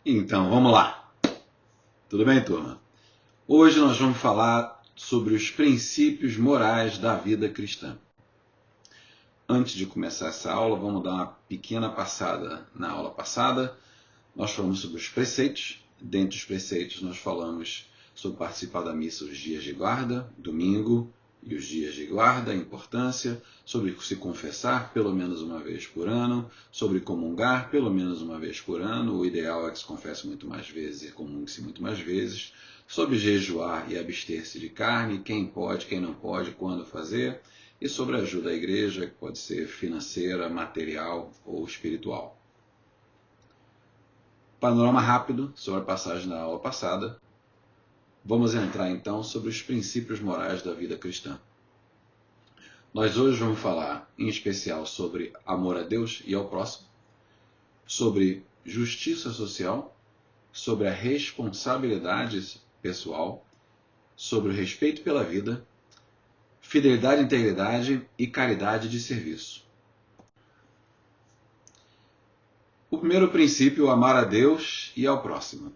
Então, vamos lá. Tudo bem, turma? Hoje nós vamos falar sobre os princípios morais da vida cristã. Antes de começar essa aula, vamos dar uma pequena passada na aula passada. Nós falamos sobre os preceitos. Dentre os preceitos, nós falamos sobre participar da missa os dias de guarda, domingo e os dias de guarda, a importância, sobre se confessar pelo menos uma vez por ano, sobre comungar pelo menos uma vez por ano, o ideal é que se confesse muito mais vezes e comungue-se muito mais vezes, sobre jejuar e abster-se de carne, quem pode, quem não pode, quando fazer, e sobre a ajuda à igreja, que pode ser financeira, material ou espiritual. Panorama rápido sobre a passagem da aula passada. Vamos entrar então sobre os princípios morais da vida cristã. Nós hoje vamos falar em especial sobre amor a Deus e ao próximo, sobre justiça social, sobre a responsabilidade pessoal, sobre o respeito pela vida, fidelidade e integridade e caridade de serviço. O primeiro princípio, amar a Deus e ao próximo.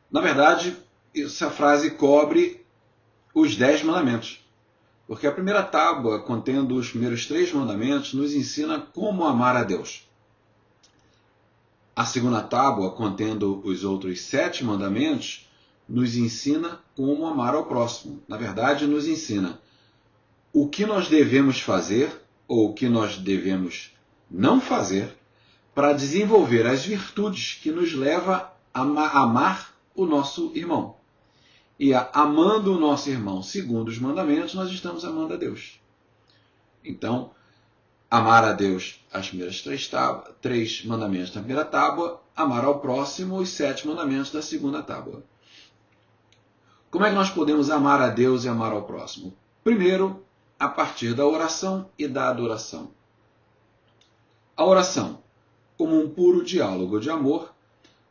Na verdade, essa frase cobre os 10 mandamentos. Porque a primeira tábua, contendo os primeiros 3 mandamentos, nos ensina como amar a Deus. A segunda tábua, contendo os outros 7 mandamentos, nos ensina como amar ao próximo. Na verdade, nos ensina o que nós devemos fazer ou o que nós devemos não fazer para desenvolver as virtudes que nos levam a amar o nosso irmão. E amando o nosso irmão segundo os mandamentos, nós estamos amando a Deus. Então, amar a Deus, as primeiras 3 mandamentos da primeira tábua, amar ao próximo, os 7 mandamentos da segunda tábua. Como é que nós podemos amar a Deus e amar ao próximo? Primeiro, a partir da oração e da adoração. A oração, como um puro diálogo de amor,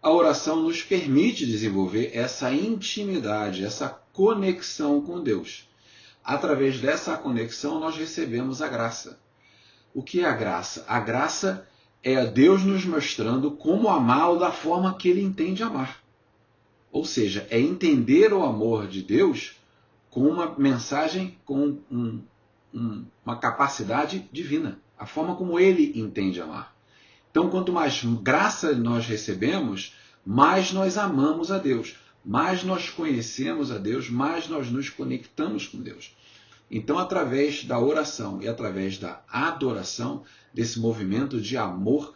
a oração nos permite desenvolver essa intimidade, essa conexão com Deus. Através dessa conexão, nós recebemos a graça. O que é a graça? A graça é Deus nos mostrando como amá-lo da forma que ele entende amar. Ou seja, é entender o amor de Deus com uma mensagem, com uma capacidade divina. A forma como ele entende amar. Então, quanto mais graça nós recebemos, mais nós amamos a Deus, mais nós conhecemos a Deus, mais nós nos conectamos com Deus. Então, através da oração e através da adoração, desse movimento de amor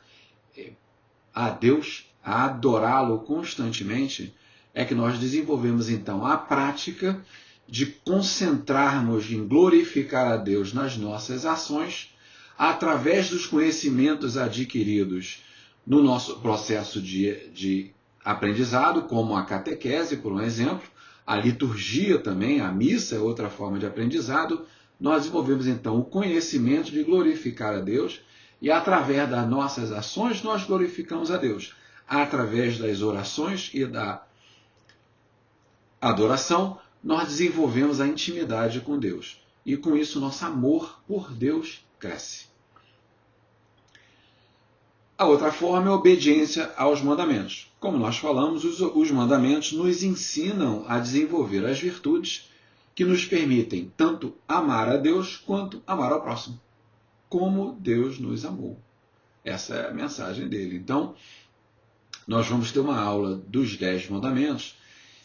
a Deus, a adorá-lo constantemente, é que nós desenvolvemos então a prática de concentrarmos em glorificar a Deus nas nossas ações, através dos conhecimentos adquiridos no nosso processo de aprendizado, como a catequese, por um exemplo, a liturgia também, a missa é outra forma de aprendizado, nós desenvolvemos então o conhecimento de glorificar a Deus e através das nossas ações nós glorificamos a Deus. Através das orações e da adoração, nós desenvolvemos a intimidade com Deus. E com isso nosso amor por Deus cresce. A outra forma é a obediência aos mandamentos. Como nós falamos, os mandamentos nos ensinam a desenvolver as virtudes que nos permitem tanto amar a Deus quanto amar ao próximo, como Deus nos amou. Essa é a mensagem dele. Então, nós vamos ter uma aula dos 10 mandamentos,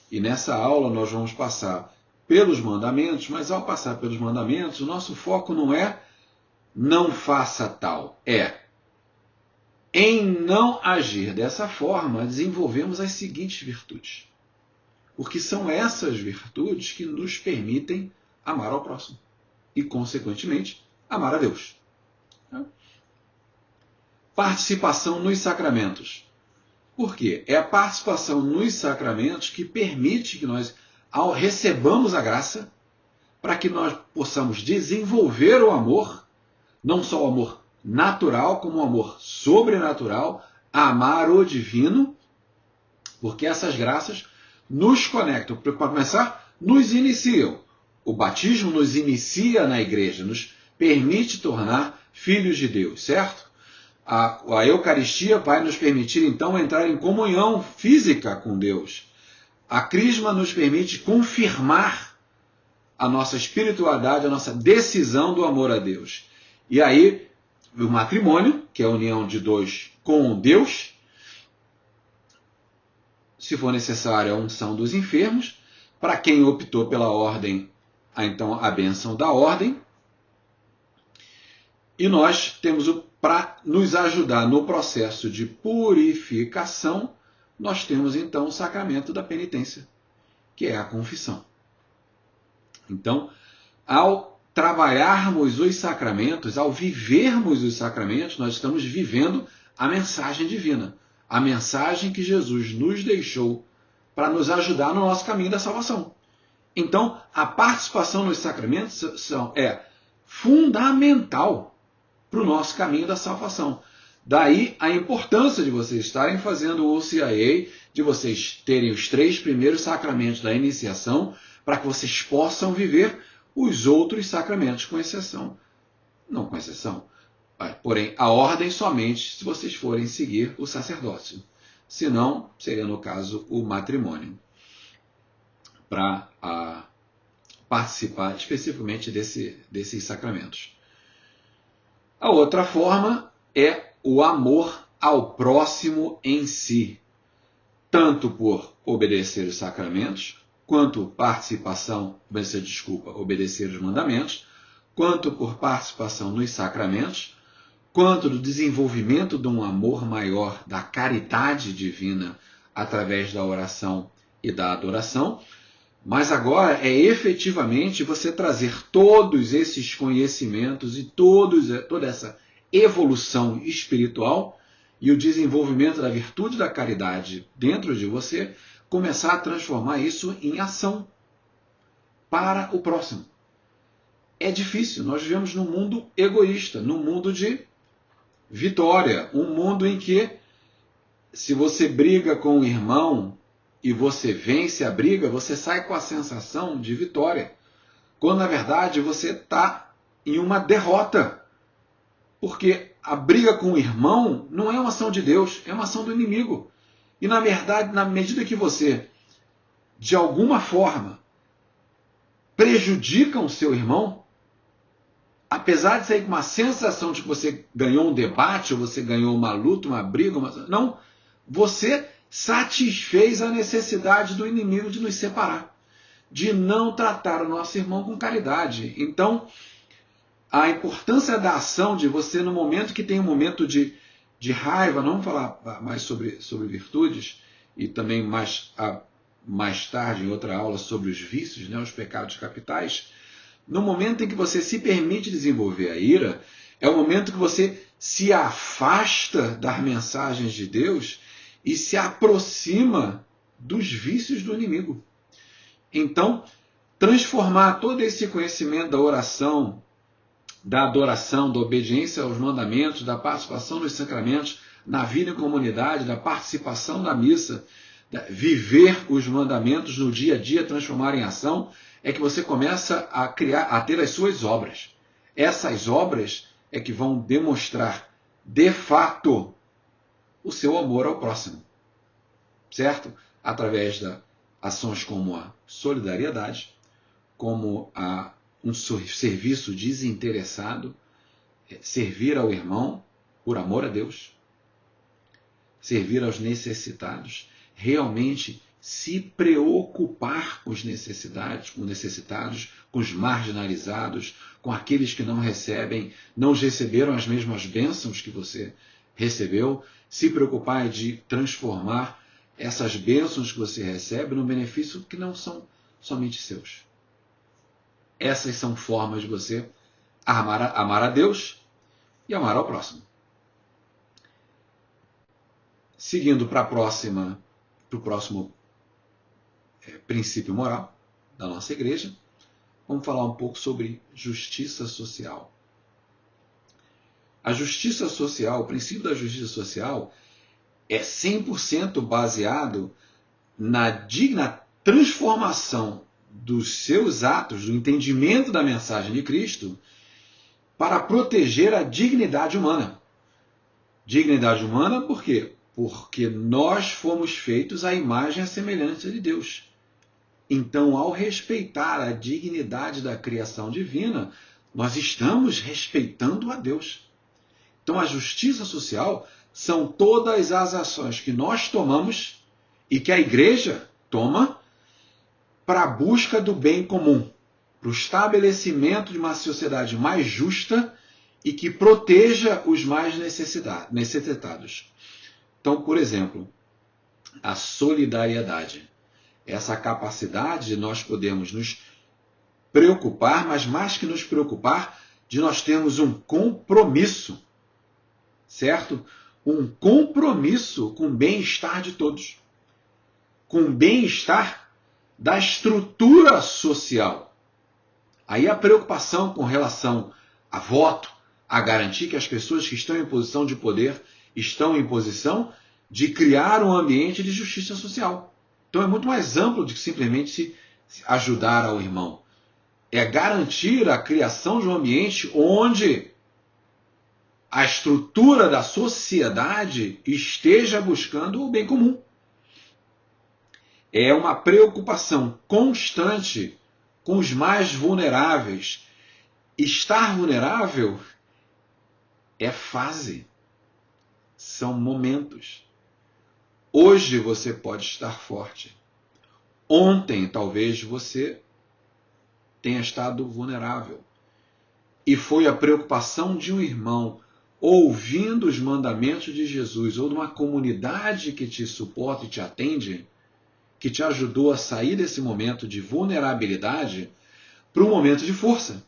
e nessa aula nós vamos passar pelos mandamentos, mas ao passar pelos mandamentos, o nosso foco não é não faça tal, em não agir dessa forma, desenvolvemos as seguintes virtudes. Porque são essas virtudes que nos permitem amar ao próximo. E, consequentemente, amar a Deus. Participação nos sacramentos. Por quê? É a participação nos sacramentos que permite que nós recebamos a graça para que nós possamos desenvolver o amor, não só o amor natural, como o amor sobrenatural, amar o divino, porque essas graças nos conectam. Para começar, nos iniciam. O batismo nos inicia na igreja, nos permite tornar filhos de Deus, certo? A Eucaristia vai nos permitir, então, entrar em comunhão física com Deus. A Crisma nos permite confirmar a nossa espiritualidade, a nossa decisão do amor a Deus. E aí, o matrimônio, que é a união de dois com Deus, se for necessário, a unção dos enfermos. Para quem optou pela ordem, então a bênção da ordem. E nós temos, para nos ajudar no processo de purificação, nós temos então o sacramento da penitência, que é a confissão. Então, ao trabalharmos os sacramentos, ao vivermos os sacramentos, nós estamos vivendo a mensagem divina, a mensagem que Jesus nos deixou para nos ajudar no nosso caminho da salvação. Então, a participação nos sacramentos é fundamental para o nosso caminho da salvação. Daí a importância de vocês estarem fazendo o OCIA, de vocês terem os 3 primeiros sacramentos da iniciação, para que vocês possam viver os outros sacramentos, com exceção. Não com exceção, porém, a ordem somente se vocês forem seguir o sacerdócio. Se não, seria no caso o matrimônio, para participar especificamente desses sacramentos. A outra forma é o amor ao próximo em si, tanto por obedecer os sacramentos, quanto obedecer os mandamentos, quanto por participação nos sacramentos, quanto do desenvolvimento de um amor maior, da caridade divina, através da oração e da adoração. Mas agora é efetivamente você trazer todos esses conhecimentos e toda essa evolução espiritual e o desenvolvimento da virtude da caridade dentro de você, começar a transformar isso em ação para o próximo. É difícil, nós vivemos num mundo egoísta, num mundo de vitória, um mundo em que, se você briga com o irmão e você vence a briga, você sai com a sensação de vitória, quando na verdade você está em uma derrota, porque a briga com o irmão não é uma ação de Deus, é uma ação do inimigo. E na verdade, na medida que você, de alguma forma, prejudica o seu irmão, apesar de sair com uma sensação de que você ganhou um debate, ou você ganhou uma luta, uma briga, não, você satisfez a necessidade do inimigo de nos separar, de não tratar o nosso irmão com caridade. Então, a importância da ação de você, no momento que tem um momento de raiva, não vamos falar mais sobre virtudes, e também mais tarde, em outra aula, sobre os vícios, né, os pecados capitais. No momento em que você se permite desenvolver a ira, é o momento que você se afasta das mensagens de Deus e se aproxima dos vícios do inimigo. Então, transformar todo esse conhecimento da oração, da adoração, da obediência aos mandamentos, da participação nos sacramentos, na vida em comunidade, da participação na missa, viver os mandamentos no dia a dia, transformar em ação, é que você começa a ter as suas obras. Essas obras é que vão demonstrar, de fato, o seu amor ao próximo. Certo? Através de ações como a solidariedade, como um serviço desinteressado, servir ao irmão por amor a Deus, servir aos necessitados, realmente se preocupar com os necessitados, com os marginalizados, com aqueles que não receberam as mesmas bênçãos que você recebeu, se preocupar de transformar essas bênçãos que você recebe num benefício que não são somente seus. Essas são formas de você amar a Deus e amar ao próximo. Seguindo para o próximo princípio moral da nossa igreja, vamos falar um pouco sobre justiça social. A justiça social, o princípio da justiça social, é 100% baseado na transformação dos seus atos, do entendimento da mensagem de Cristo, para proteger a dignidade humana. Dignidade humana, por quê? Porque nós fomos feitos à imagem e à semelhança de Deus. Então, ao respeitar a dignidade da criação divina, nós estamos respeitando a Deus. Então, a justiça social são todas as ações que nós tomamos e que a igreja toma para a busca do bem comum, para o estabelecimento de uma sociedade mais justa e que proteja os mais necessitados. Então, por exemplo, a solidariedade. Essa capacidade de nós podermos nos preocupar, mas mais que nos preocupar, de nós termos um compromisso, certo? Um compromisso com o bem-estar de todos, com o bem-estar da estrutura social. Aí a preocupação com relação a voto, a garantir que as pessoas que estão em posição de poder estão em posição de criar um ambiente de justiça social. Então é muito mais amplo do que simplesmente se ajudar ao irmão. É garantir a criação de um ambiente onde a estrutura da sociedade esteja buscando o bem comum. É uma preocupação constante com os mais vulneráveis. Estar vulnerável é fase, são momentos. Hoje você pode estar forte. Ontem, talvez, você tenha estado vulnerável. E foi a preocupação de um irmão, ouvindo os mandamentos de Jesus, ou de uma comunidade que te suporta e te atende, que te ajudou a sair desse momento de vulnerabilidade para um momento de força.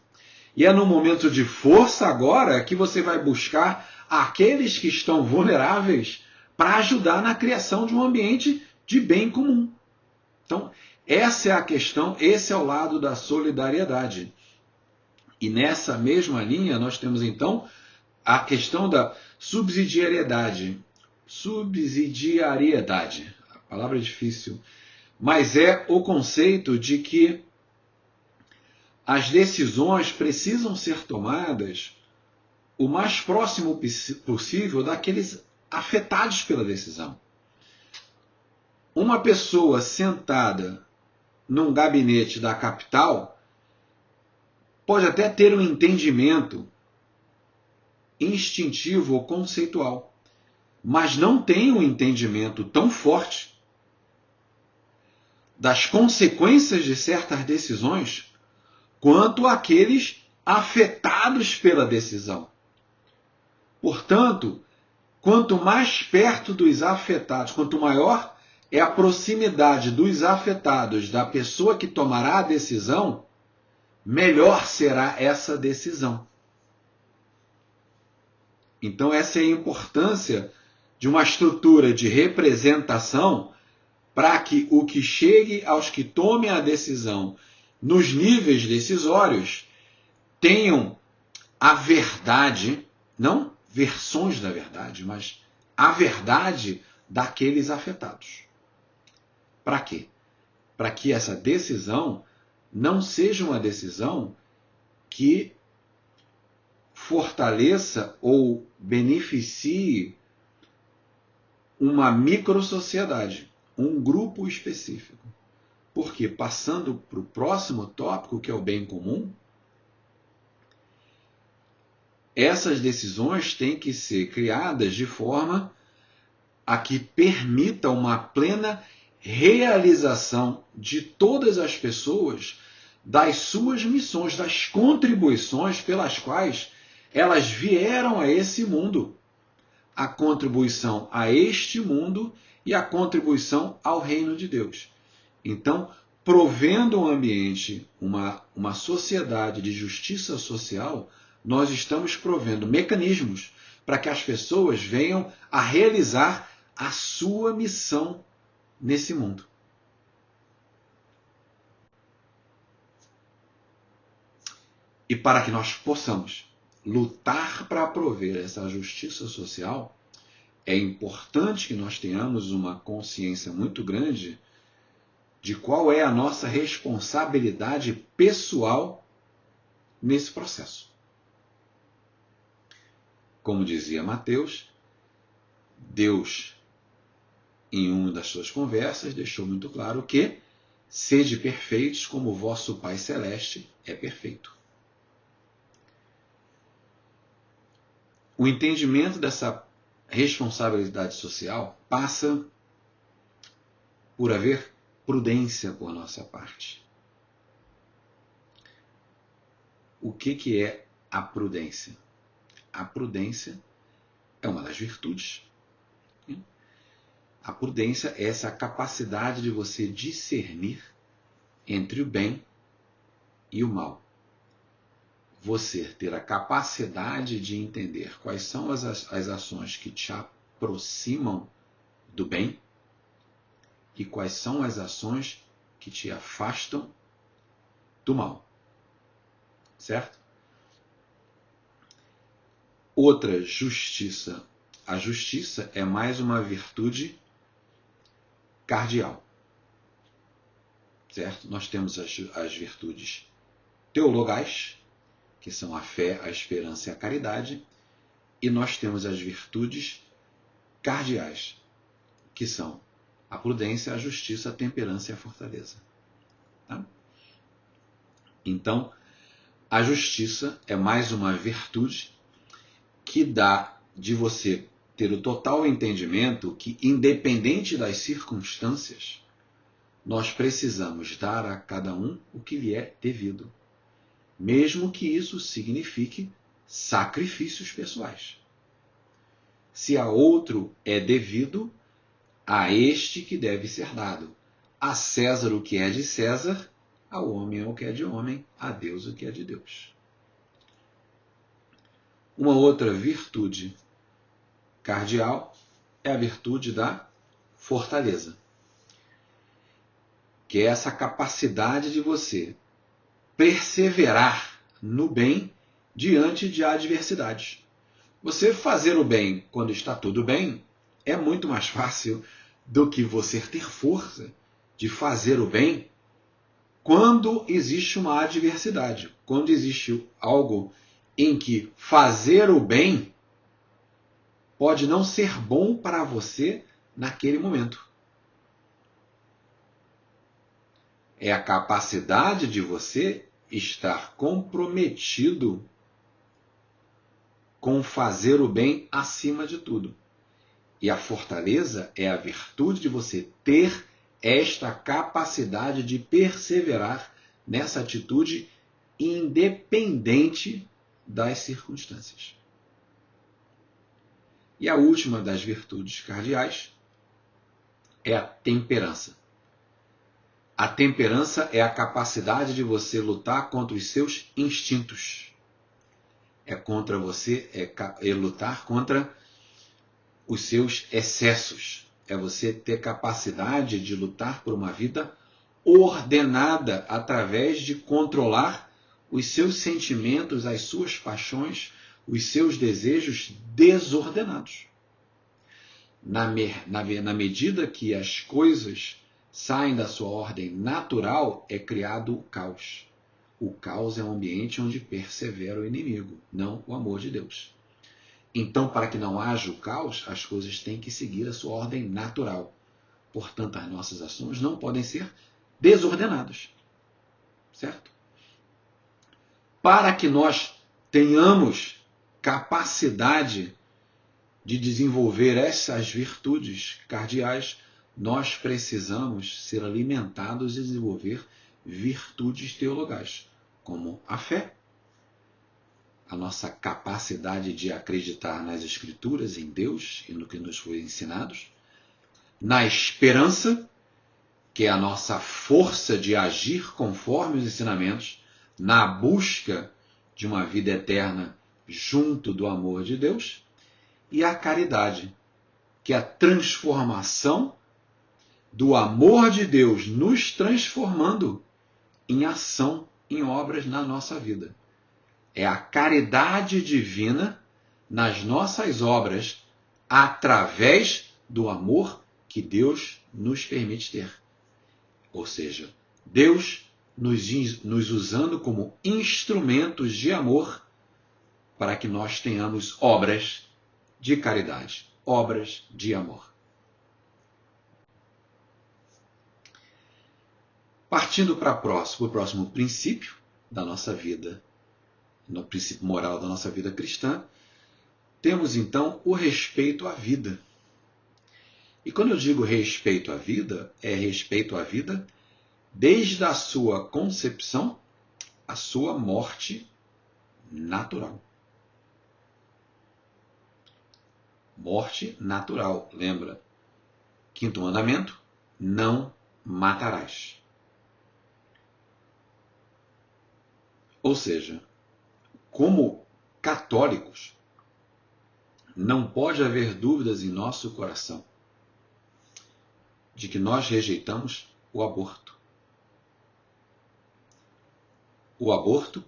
E é no momento de força agora que você vai buscar aqueles que estão vulneráveis para ajudar na criação de um ambiente de bem comum. Então, essa é a questão, esse é o lado da solidariedade. E nessa mesma linha nós temos então a questão da subsidiariedade. Subsidiariedade, a palavra é difícil, mas é o conceito de que as decisões precisam ser tomadas o mais próximo possível daqueles afetados pela decisão. Uma pessoa sentada num gabinete da capital pode até ter um entendimento instintivo ou conceitual, mas não tem um entendimento tão forte das consequências de certas decisões quanto aqueles afetados pela decisão. Portanto, quanto mais perto dos afetados, quanto maior é a proximidade dos afetados da pessoa que tomará a decisão, melhor será essa decisão. Então, essa é a importância de uma estrutura de representação para que o que chegue aos que tomem a decisão nos níveis decisórios tenham a verdade, não versões da verdade, mas a verdade daqueles afetados. Para quê? Para que essa decisão não seja uma decisão que fortaleça ou beneficie uma microsociedade, um grupo específico. Porque, passando para o próximo tópico, que é o bem comum, essas decisões têm que ser criadas de forma a que permita uma plena realização de todas as pessoas das suas missões, das contribuições pelas quais elas vieram a esse mundo. A contribuição a este mundo e a contribuição ao reino de Deus. Então, provendo um ambiente, uma sociedade de justiça social, nós estamos provendo mecanismos para que as pessoas venham a realizar a sua missão nesse mundo. E para que nós possamos lutar para prover essa justiça social, é importante que nós tenhamos uma consciência muito grande de qual é a nossa responsabilidade pessoal nesse processo. Como dizia Mateus, Deus, em uma das suas conversas, deixou muito claro que sede perfeitos como o vosso Pai Celeste é perfeito. O entendimento dessa responsabilidade social passa por haver prudência por nossa parte. O que é a prudência? A prudência é uma das virtudes. A prudência é essa capacidade de você discernir entre o bem e o mal. Você ter a capacidade de entender quais são as ações que te aproximam do bem e quais são as ações que te afastam do mal. Certo? Outra justiça. A justiça é mais uma virtude cardial. Certo? Nós temos as virtudes teologais, que são a fé, a esperança e a caridade, e nós temos as virtudes cardiais, que são a prudência, a justiça, a temperança e a fortaleza. Tá? Então, a justiça é mais uma virtude que dá de você ter o total entendimento que, independente das circunstâncias, nós precisamos dar a cada um o que lhe é devido, mesmo que isso signifique sacrifícios pessoais. Se a outro é devido, a este que deve ser dado. A César o que é de César, ao homem o que é de homem, a Deus o que é de Deus. Uma outra virtude cardial é a virtude da fortaleza, que é essa capacidade de você perseverar no bem diante de adversidades. Você fazer o bem quando está tudo bem é muito mais fácil do que você ter força de fazer o bem quando existe uma adversidade, quando existe algo em que fazer o bem pode não ser bom para você naquele momento. É a capacidade de você estar comprometido com fazer o bem acima de tudo. E a fortaleza é a virtude de você ter esta capacidade de perseverar nessa atitude independente das circunstâncias. E a última das virtudes cardeais é a temperança. A temperança é a capacidade de você lutar contra os seus instintos. É lutar contra os seus excessos. É você ter capacidade de lutar por uma vida ordenada através de controlar os seus sentimentos, as suas paixões, os seus desejos desordenados. Na medida que as coisas saem da sua ordem natural, é criado o caos. O caos é um ambiente onde persevera o inimigo, não o amor de Deus. Então, para que não haja o caos, as coisas têm que seguir a sua ordem natural. Portanto, as nossas ações não podem ser desordenadas. Certo? Para que nós tenhamos capacidade de desenvolver essas virtudes cardeais, nós precisamos ser alimentados e desenvolver virtudes teologais, como a fé, a nossa capacidade de acreditar nas Escrituras, em Deus e no que nos foi ensinado, na esperança, que é a nossa força de agir conforme os ensinamentos, na busca de uma vida eterna junto do amor de Deus, e a caridade, que é a transformação do amor de Deus nos transformando em ação, em obras na nossa vida. É a caridade divina nas nossas obras através do amor que Deus nos permite ter. Ou seja, Deus nos usando como instrumentos de amor para que nós tenhamos obras de caridade. obras de amor. Partindo para o próximo princípio da nossa vida, no princípio moral da nossa vida cristã, temos então o respeito à vida. E quando eu digo respeito à vida, é respeito à vida desde a sua concepção à sua morte natural. Morte natural, lembra? Quinto mandamento, não matarás. Ou seja, como católicos, não pode haver dúvidas em nosso coração de que nós rejeitamos o aborto. O aborto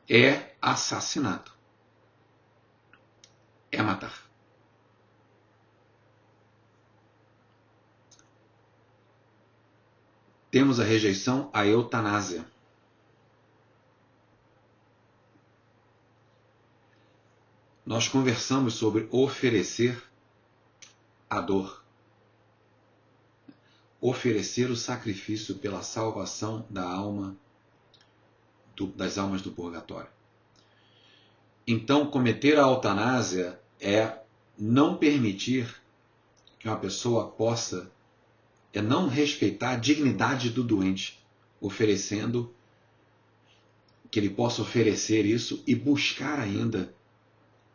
é assassinato. É matar. Temos a rejeição à eutanásia. Nós conversamos sobre oferecer a dor. Oferecer o sacrifício pela salvação da alma, das almas do purgatório. Então, cometer a eutanásia é não permitir que uma pessoa possa, é não respeitar a dignidade do doente, oferecendo que ele possa oferecer isso e buscar ainda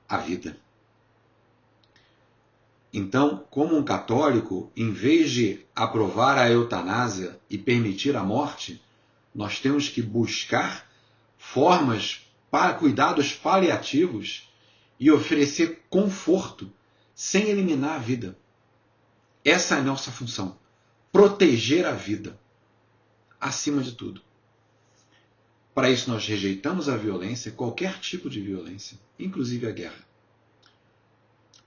a vida. Então, como um católico, em vez de aprovar a eutanásia e permitir a morte, nós temos que buscar formas para cuidados paliativos e oferecer conforto sem eliminar a vida. Essa é a nossa função. Proteger a vida, acima de tudo. Para isso nós rejeitamos a violência, qualquer tipo de violência, inclusive a guerra.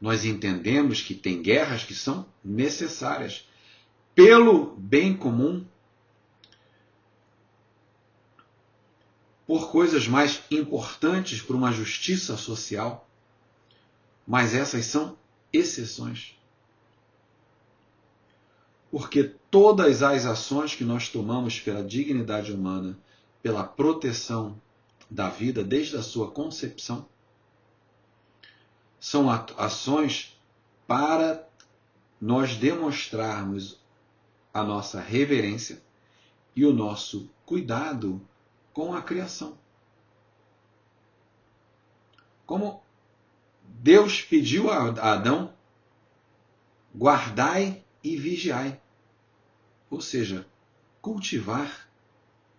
Nós entendemos que tem guerras que são necessárias pelo bem comum, por coisas mais importantes para uma justiça social, mas essas são exceções. Porque todas as ações que nós tomamos pela dignidade humana, pela proteção da vida desde a sua concepção, são ações para nós demonstrarmos a nossa reverência e o nosso cuidado com a criação. Como Deus pediu a Adão, guardai e vigiai. Ou seja, cultivar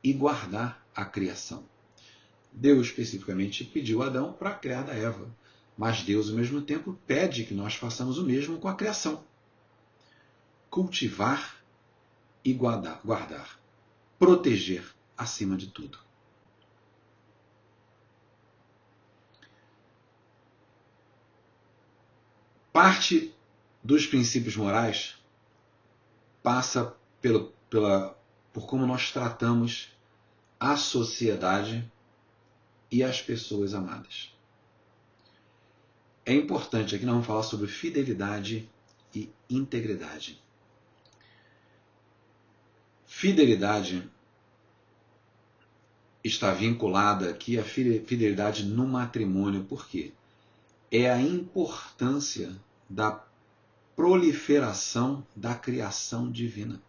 e guardar a criação. Deus especificamente pediu a Adão para criar da Eva. Mas Deus, ao mesmo tempo, pede que nós façamos o mesmo com a criação. Cultivar e guardar. Proteger acima de tudo. Parte dos princípios morais passa por como nós tratamos a sociedade e as pessoas amadas. É importante, aqui nós vamos falar sobre fidelidade e integridade. Fidelidade está vinculada aqui à fidelidade no matrimônio. Por quê? É a importância da proliferação da criação divina.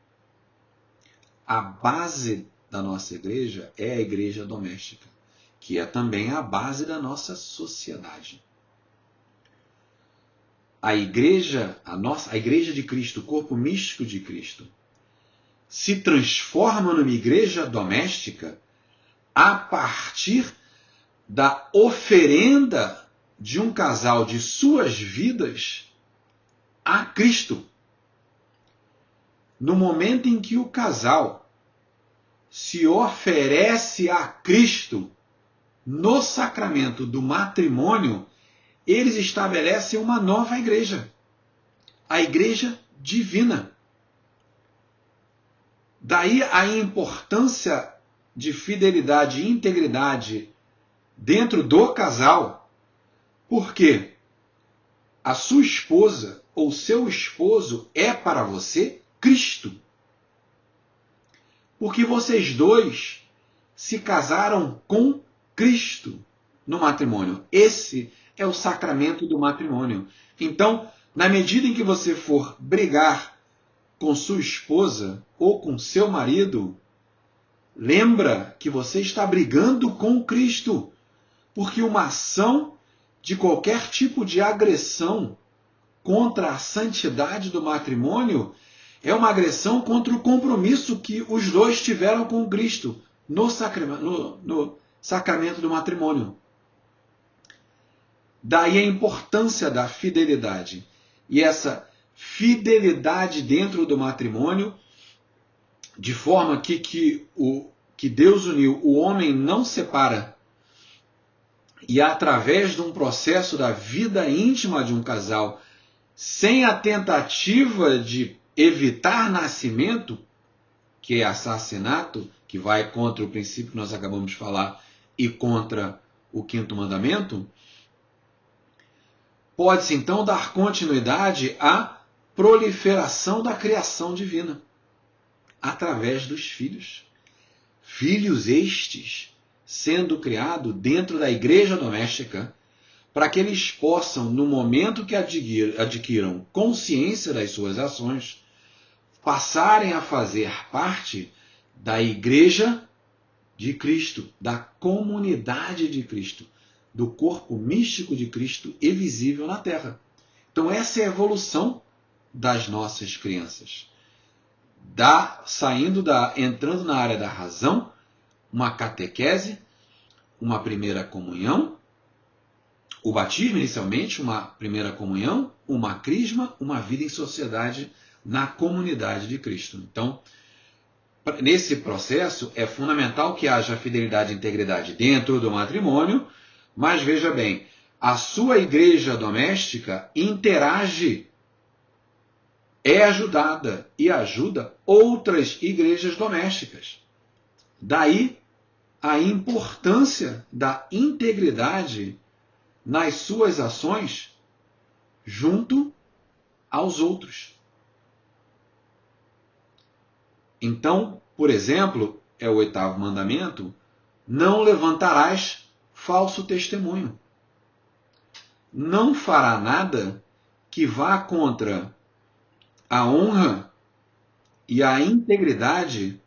A base da nossa igreja é a igreja doméstica, que é também a base da nossa sociedade. A igreja de Cristo, o corpo místico de Cristo, se transforma numa igreja doméstica a partir da oferenda de um casal de suas vidas a Cristo. No momento em que o casal se oferece a Cristo no sacramento do matrimônio, eles estabelecem uma nova igreja, a igreja divina. Daí a importância de fidelidade e integridade dentro do casal, porque a sua esposa ou seu esposo é para você Cristo. Porque vocês dois se casaram com Cristo no matrimônio. Esse é o sacramento do matrimônio. Então, na medida em que você for brigar com sua esposa ou com seu marido, lembra que você está brigando com Cristo. Porque uma ação de qualquer tipo de agressão contra a santidade do matrimônio é uma agressão contra o compromisso que os dois tiveram com Cristo no sacramento do matrimônio. Daí a importância da fidelidade. E essa fidelidade dentro do matrimônio, de forma que Deus uniu, o homem não separa. E através de um processo da vida íntima de um casal, sem a tentativa de evitar nascimento, que é assassinato, que vai contra o princípio que nós acabamos de falar e contra o quinto mandamento, pode-se então dar continuidade à proliferação da criação divina através dos filhos. Filhos estes sendo criados dentro da igreja doméstica, para que eles possam, no momento que adquiram consciência das suas ações, passarem a fazer parte da igreja de Cristo, da comunidade de Cristo, do corpo místico de Cristo e visível na Terra. Então essa é a evolução das nossas crianças. Entrando na área da razão, uma catequese, uma primeira comunhão, o batismo inicialmente, uma primeira comunhão, uma crisma, uma vida em sociedade na comunidade de Cristo. Então, nesse processo é fundamental que haja fidelidade e integridade dentro do matrimônio, mas veja bem, a sua igreja doméstica interage, é ajudada e ajuda outras igrejas domésticas. Daí a importância da integridade nas suas ações junto aos outros. Então, por exemplo, é o 8º mandamento, não levantarás falso testemunho. Não fará nada que vá contra a honra e a integridade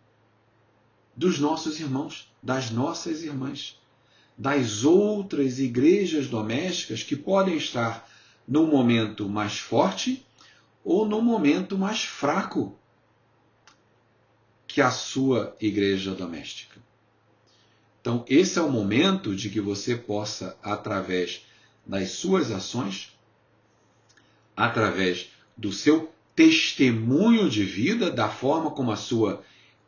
dos nossos irmãos, das nossas irmãs, das outras igrejas domésticas que podem estar no momento mais forte ou no momento mais fraco que a sua igreja doméstica. Então, esse é o momento de que você possa, através das suas ações, através do seu testemunho de vida, da forma como a sua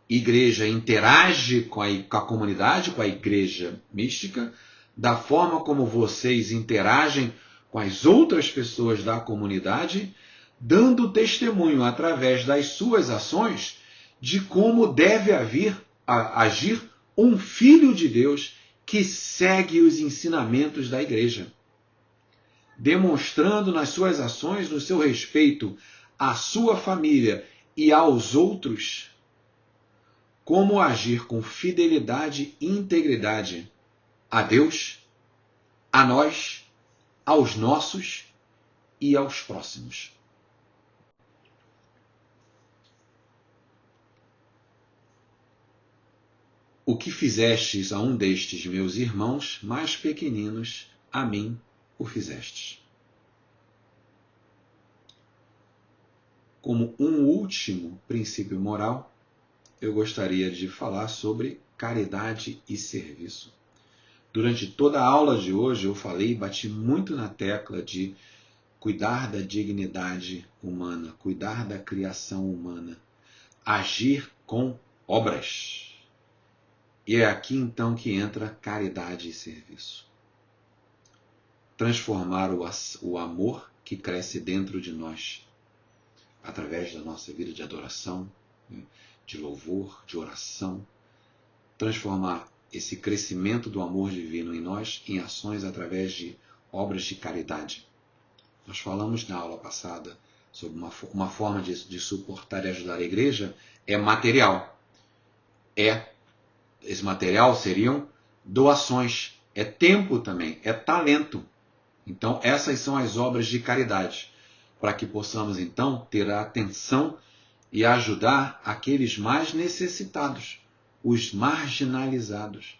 igreja interage com a comunidade, com a igreja mística, da forma como vocês interagem com as outras pessoas da comunidade, dando testemunho através das suas ações de como deve agir um filho de Deus que segue os ensinamentos da igreja, demonstrando nas suas ações, no seu respeito à sua família e aos outros, como agir com fidelidade e integridade a Deus, a nós, aos nossos e aos próximos. O que fizestes a um destes meus irmãos mais pequeninos, a mim o fizestes. Como um último princípio moral, eu gostaria de falar sobre caridade e serviço. Durante toda a aula de hoje eu bati muito na tecla de cuidar da dignidade humana, cuidar da criação humana, agir com obras. E é aqui então que entra caridade e serviço. Transformar o amor que cresce dentro de nós, através da nossa vida de adoração, de louvor, de oração, transformar esse crescimento do amor divino em nós em ações através de obras de caridade. Nós falamos na aula passada sobre uma forma de suportar e ajudar a igreja, é material. Esse material seriam doações, é tempo também, é talento. Então, essas são as obras de caridade, para que possamos, então, ter a atenção e ajudar aqueles mais necessitados, os marginalizados,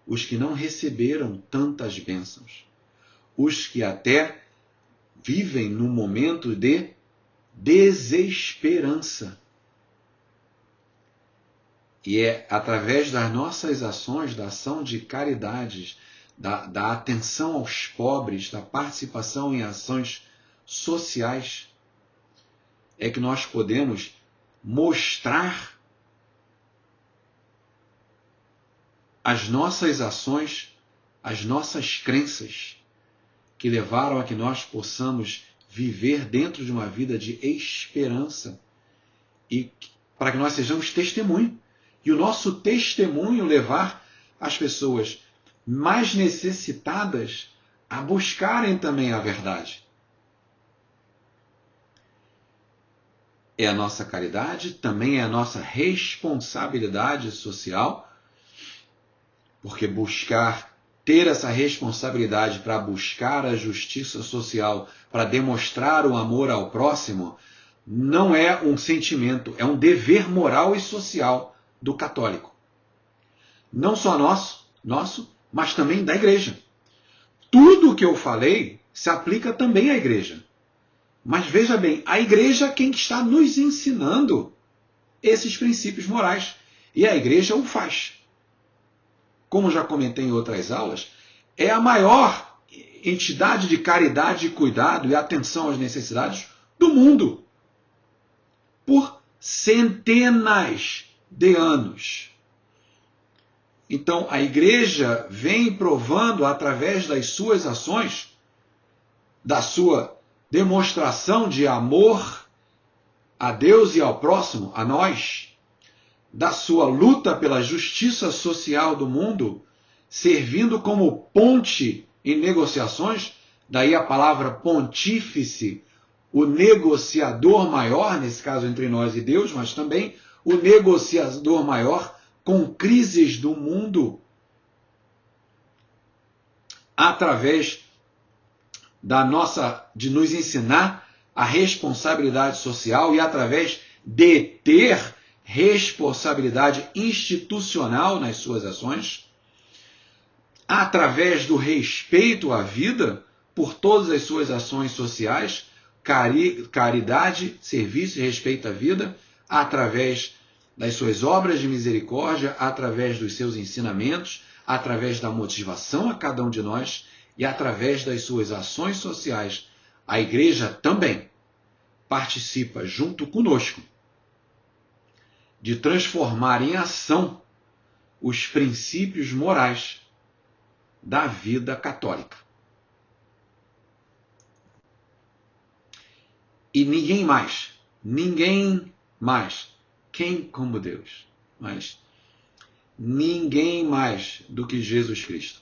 os que não receberam tantas bênçãos, os que até vivem num momento de desesperança. E é através das nossas ações, da ação de caridades, da atenção aos pobres, da participação em ações sociais, é que nós podemos mostrar as nossas ações, as nossas crenças, que levaram a que nós possamos viver dentro de uma vida de esperança e para que nós sejamos testemunho. E o nosso testemunho levar as pessoas mais necessitadas a buscarem também a verdade. É a nossa caridade, também é a nossa responsabilidade social, porque ter essa responsabilidade para buscar a justiça social, para demonstrar o amor ao próximo, não é um sentimento, é um dever moral e social do católico. Não só nosso, mas também da igreja. Tudo o que eu falei se aplica também à igreja. Mas veja bem, a igreja é quem está nos ensinando esses princípios morais. E a igreja o faz. Como já comentei em outras aulas, é a maior entidade de caridade e cuidado e atenção às necessidades do mundo. Por centenas de anos. Então, a igreja vem provando, através das suas ações, da sua demonstração de amor a Deus e ao próximo, a nós, da sua luta pela justiça social do mundo, servindo como ponte em negociações, daí a palavra pontífice, o negociador maior, nesse caso entre nós e Deus, mas também o negociador maior com crises do mundo, através de nos ensinar a responsabilidade social e através de ter responsabilidade institucional nas suas ações, através do respeito à vida por todas as suas ações sociais, caridade, serviço e respeito à vida, através das suas obras de misericórdia, através dos seus ensinamentos, através da motivação a cada um de nós e através das suas ações sociais. A igreja também participa junto conosco de transformar em ação os princípios morais da vida católica. E ninguém mais, quem como Deus, mas ninguém mais do que Jesus Cristo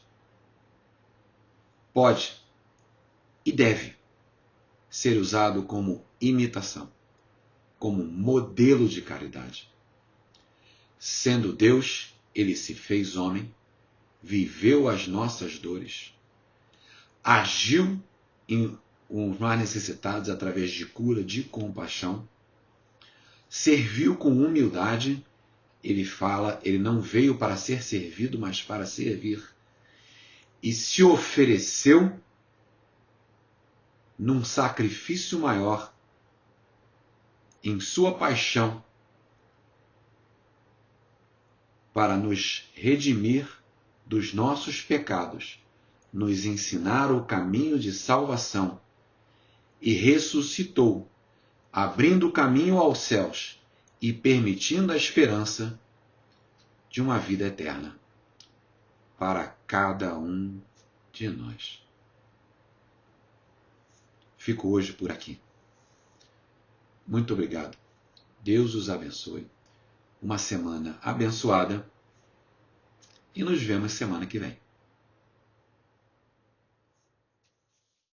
pode e deve ser usado como imitação, como modelo de caridade. Sendo Deus, ele se fez homem, viveu as nossas dores, agiu em os mais necessitados através de cura, de compaixão, serviu com humildade. Ele fala, ele não veio para ser servido, mas para servir. E se ofereceu num sacrifício maior, em sua paixão, para nos redimir dos nossos pecados, nos ensinar o caminho de salvação, e ressuscitou, abrindo o caminho aos céus e permitindo a esperança de uma vida eterna para cada um de nós. Fico hoje por aqui. Muito obrigado. Deus os abençoe. Uma semana abençoada e nos vemos semana que vem.